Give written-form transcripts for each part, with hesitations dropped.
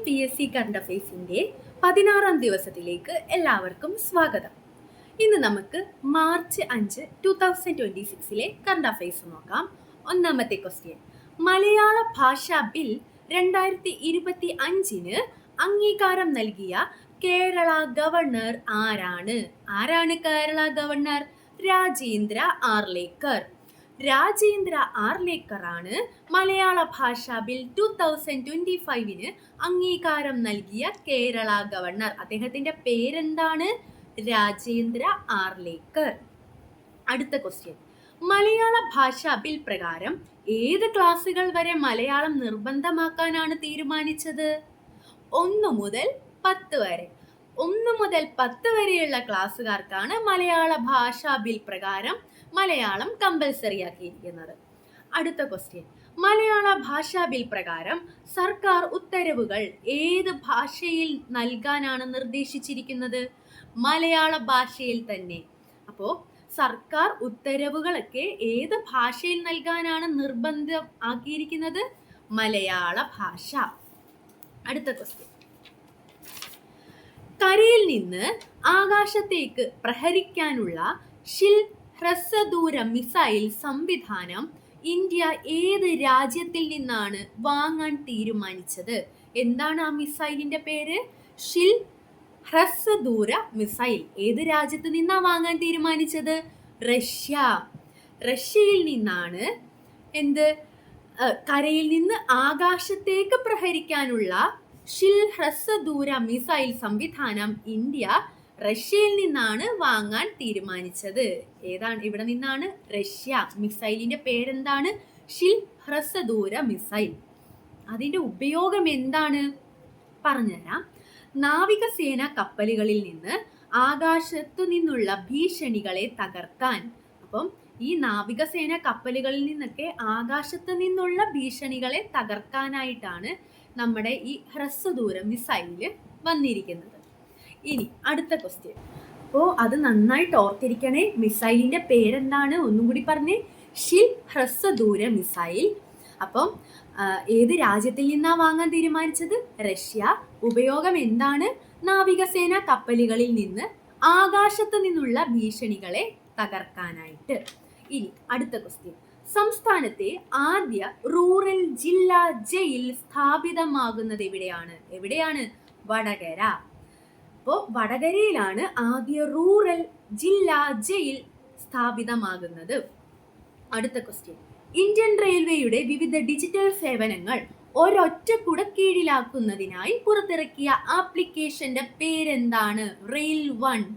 PSC current അഫയേഴ്സിൻ്റെ 16-ാം ദിവസത്തിലേക്ക് എല്ലാവർക്കും സ്വാഗതം. ഇന്ന് നമുക്ക് മാർച്ച് 5, 2026 കറണ്ട് അഫയേഴ്സ് നോക്കാം. ഒന്നാമത്തെ ക്വസ്റ്റ്യൻ, മലയാള ഭാഷാ ബിൽ 2025 അംഗീകാരം നൽകിയ കേരള ഗവർണർ ആരാണ്? ആരാണ് കേരള ഗവർണർ? രാജേന്ദ്ര ആർലേക്കർ. രാജേന്ദ്ര ആർലേക്കർ ആണ് മലയാള ഭാഷാ ബിൽ 2025 അംഗീകാരം നൽകിയ കേരള ഗവർണർ. അദ്ദേഹത്തിന്റെ പേരെന്താണ്? രാജേന്ദ്ര ആർലേക്കർ. അടുത്ത ക്വസ്റ്റ്യൻ, മലയാള ഭാഷാ ബിൽ പ്രകാരം ഏത് ക്ലാസുകൾ വരെ മലയാളം നിർബന്ധമാക്കാനാണ് തീരുമാനിച്ചത്? 1 മുതൽ 10 വരെ. 1 മുതൽ 10 വരെയുള്ള ക്ലാസ്സുകാർക്കാണ് മലയാള ഭാഷാ ബിൽ പ്രകാരം മലയാളം കമ്പൽസറി ആക്കിയിരിക്കുന്നത്. അടുത്ത ക്വസ്റ്റ്യൻ, മലയാള ഭാഷാ ബിൽ പ്രകാരം സർക്കാർ ഉത്തരവുകൾ ഏത് ഭാഷയിൽ നൽകാനാണ് നിർദ്ദേശിച്ചിരിക്കുന്നത്? മലയാള ഭാഷയിൽ തന്നെ. അപ്പോൾ സർക്കാർ ഉത്തരവുകളൊക്കെ ഏത് ഭാഷയിൽ നൽകാനാണ് നിർബന്ധം ആക്കിയിരിക്കുന്നത്? മലയാള ഭാഷ. അടുത്ത ക്വസ്റ്റ്യൻ, കരയിൽ നിന്ന് ആകാശത്തേക്ക് പ്രഹരിക്കാനുള്ള ഹ്രസ്വദൂര മിസൈൽ സംവിധാനം ഇന്ത്യ ഏത് രാജ്യത്തിൽ നിന്നാണ് വാങ്ങാൻ തീരുമാനിച്ചത്? എന്താണ് ആ മിസൈലിന്റെ പേര്? ഹ്രസ്വദൂര മിസൈൽ. ഏത് രാജ്യത്ത് നിന്നാണ് വാങ്ങാൻ തീരുമാനിച്ചത്? റഷ്യ. റഷ്യയിൽ നിന്നാണ് കരയിൽ നിന്ന് ആകാശത്തേക്ക് പ്രഹരിക്കാനുള്ള ഹ്രസ്വദൂര മിസൈൽ സംവിധാനം ഇന്ത്യ റഷ്യയിൽ നിന്നാണ് വാങ്ങാൻ തീരുമാനിച്ചത്. ഇവിടെ നിന്നാണ്? റഷ്യ. മിസൈലിന്റെ പേരെന്താണ്? ഹ്രസ്വദൂര മിസൈൽ. അതിന്റെ ഉപയോഗം എന്താണ് പറഞ്ഞുതരാം. നാവികസേന കപ്പലുകളിൽ നിന്ന് ആകാശത്തു നിന്നുള്ള ഭീഷണികളെ തകർക്കാൻ. അപ്പം ഈ നാവികസേന കപ്പലുകളിൽ നിന്നൊക്കെ ആകാശത്ത് നിന്നുള്ള ഭീഷണികളെ തകർക്കാനായിട്ടാണ് നമ്മുടെ ഈ ഹ്രസ്വദൂര മിസൈല് വന്നിരിക്കുന്നത്. ഇനി അടുത്ത ക്വസ്റ്റ്യൻ. അപ്പോൾ അത് നന്നായിട്ട് ഓർത്തിരിക്കണേ. മിസൈലിന്റെ പേരെന്താണ്? ഒന്നും കൂടി പറഞ്ഞേ. ഹ്രസ്വദൂര മിസൈൽ. അപ്പം ഏത് രാജ്യത്തിൽ നിന്നാ വാങ്ങാൻ തീരുമാനിച്ചത്? റഷ്യ. ഉപയോഗം എന്താണ്? നാവികസേന കപ്പലുകളിൽ നിന്ന് ആകാശത്ത് നിന്നുള്ള ഭീഷണികളെ തകർക്കാനായിട്ട്. ഇനി അടുത്ത ക്വസ്റ്റ്യൻ, സംസ്ഥാനത്തെ ആദ്യ റൂറൽ ജില്ലാ ജയിൽ സ്ഥാപിതമാകുന്നത് എവിടെയാണ്? എവിടെയാണ്? വടകര. അപ്പോൾ വടകരയിലാണ് ആദ്യ റൂറൽ ജില്ലാ ജയിൽ സ്ഥാപിതമാകുന്നത്. അടുത്ത ക്വസ്റ്റ്യൻ, ഇന്ത്യൻ റെയിൽവേയുടെ വിവിധ ഡിജിറ്റൽ സേവനങ്ങൾ ഒരൊറ്റ കുടക്കീഴിലാക്കുന്നതിനായി പുറത്തിറക്കിയ ആപ്ലിക്കേഷന്റെ പേരെന്താണ്? റെയിൽ 1.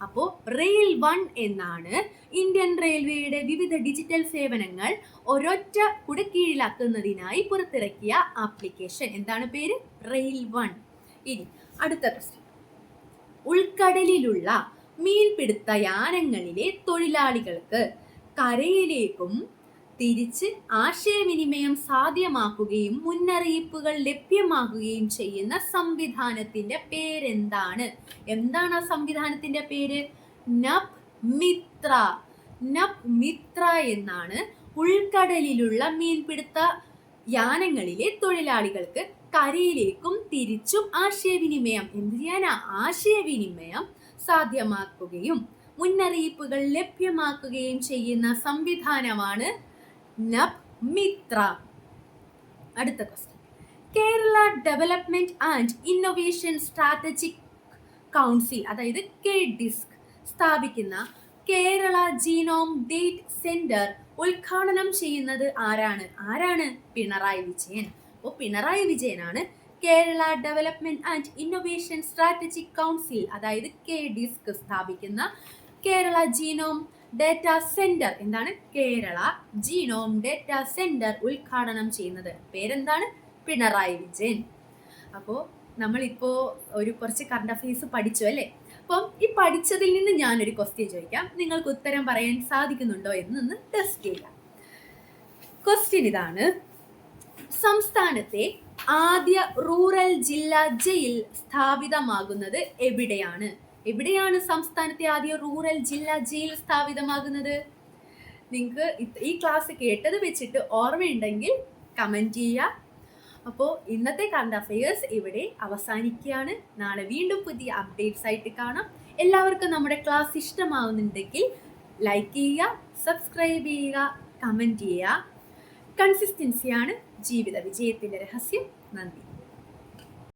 അപ്പോൾ റെയിൽ 1 എന്നാണ് ഇന്ത്യൻ റെയിൽവേയുടെ വിവിധ ഡിജിറ്റൽ സേവനങ്ങൾ ഒരൊറ്റ കുടക്കീഴിലാക്കുന്നതിനായി പുറത്തിറക്കിയ ആപ്ലിക്കേഷൻ. എന്താണ് പേര്? റെയിൽ 1. ഇനി അടുത്ത ക്വസ്റ്റ്യൻ, ഉൾക്കടലിലുള്ള മീൻപിടുത്ത യാനങ്ങളിലെ തൊഴിലാളികൾക്ക് കരയിലേക്കും തിരിച്ച് ആശയവിനിമയം സാധ്യമാക്കുകയും മുന്നറിയിപ്പുകൾ ലഭ്യമാക്കുകയും ചെയ്യുന്ന സംവിധാനത്തിന്റെ പേരെന്താണ്? എന്താണ് ആ സംവിധാനത്തിന്റെ പേര്? നഭ് മിത്ര. നഭ് മിത്ര എന്നാണ് ഉൾക്കടലിലുള്ള മീൻപിടുത്ത യാനങ്ങളിലെ തൊഴിലാളികൾക്ക് കരയിലേക്കും തിരിച്ചും ആശയവിനിമയം ആശയവിനിമയം സാധ്യമാക്കുകയും മുന്നറിയിപ്പുകൾ ലഭ്യമാക്കുകയും ചെയ്യുന്ന സംവിധാനമാണ് നഭ് മിത്ര. അടുത്ത question, Kerala development and innovation strategic council, അതായത് KDISC സ്ഥാപിക്കുന്ന കേരള ജീനോം ഡേറ്റ് സെന്റർ ഉദ്ഘാടനം ചെയ്യുന്നത് ആരാണ്? പിണറായി വിജയൻ. അപ്പോൾ പിണറായി വിജയനാണ് Kerala development and innovation strategic council, അതായത് KDISC സ്ഥാപിക്കുന്ന കേരള ജീനോം ഡേറ്റ സെന്റർ. എന്താണ്? കേരള ജീനോം ഡേറ്റ സെന്റർ ഉദ്ഘാടനം ചെയ്യുന്നത്. പേരെന്താണ്? പിണറായി വിജയൻ. അപ്പോൾ നമ്മളിപ്പോ കുറച്ച് കറണ്ട് അഫയേഴ്സ് പഠിച്ചു അല്ലേ? അപ്പം ഈ പഠിച്ചതിൽ നിന്ന് ഞാനൊരു ക്വസ്റ്റ്യൻ ചോദിക്കാം. നിങ്ങൾക്ക് ഉത്തരം പറയാൻ സാധിക്കുന്നുണ്ടോ എന്നൊന്ന് ടെസ്റ്റ് ചെയ്യാം. ക്വസ്റ്റ്യൻ ഇതാണ്, സംസ്ഥാനത്തെ ആദ്യ റൂറൽ ജില്ലാ ജയിൽ സ്ഥാപിതമാകുന്നത് എവിടെയാണ്? എവിടെയാണ് സംസ്ഥാനത്തെ ആദ്യ റൂറൽ ജില്ലാ ജയിൽ സ്ഥാപിതമാകുന്നത്? നിങ്ങൾക്ക് ഈ ക്ലാസ് കേട്ടത് വെച്ചിട്ട് ഓർമ്മയുണ്ടെങ്കിൽ കമന്റ് ചെയ്യുക. അപ്പോൾ ഇന്നത്തെ കറണ്ട് അഫയേഴ്സ് ഇവിടെ അവസാനിക്കുകയാണ്. നാളെ വീണ്ടും പുതിയ അപ്ഡേറ്റ്സ് ആയിട്ട് കാണാം. എല്ലാവർക്കും നമ്മുടെ ക്ലാസ് ഇഷ്ടമാവുന്നുണ്ടെങ്കിൽ ലൈക്ക് ചെയ്യുക, സബ്സ്ക്രൈബ് ചെയ്യുക, കമൻറ്റ് ചെയ്യുക. കൺസിസ്റ്റൻസിയാണ് ജീവിത വിജയത്തിൻ്റെ രഹസ്യം. നന്ദി.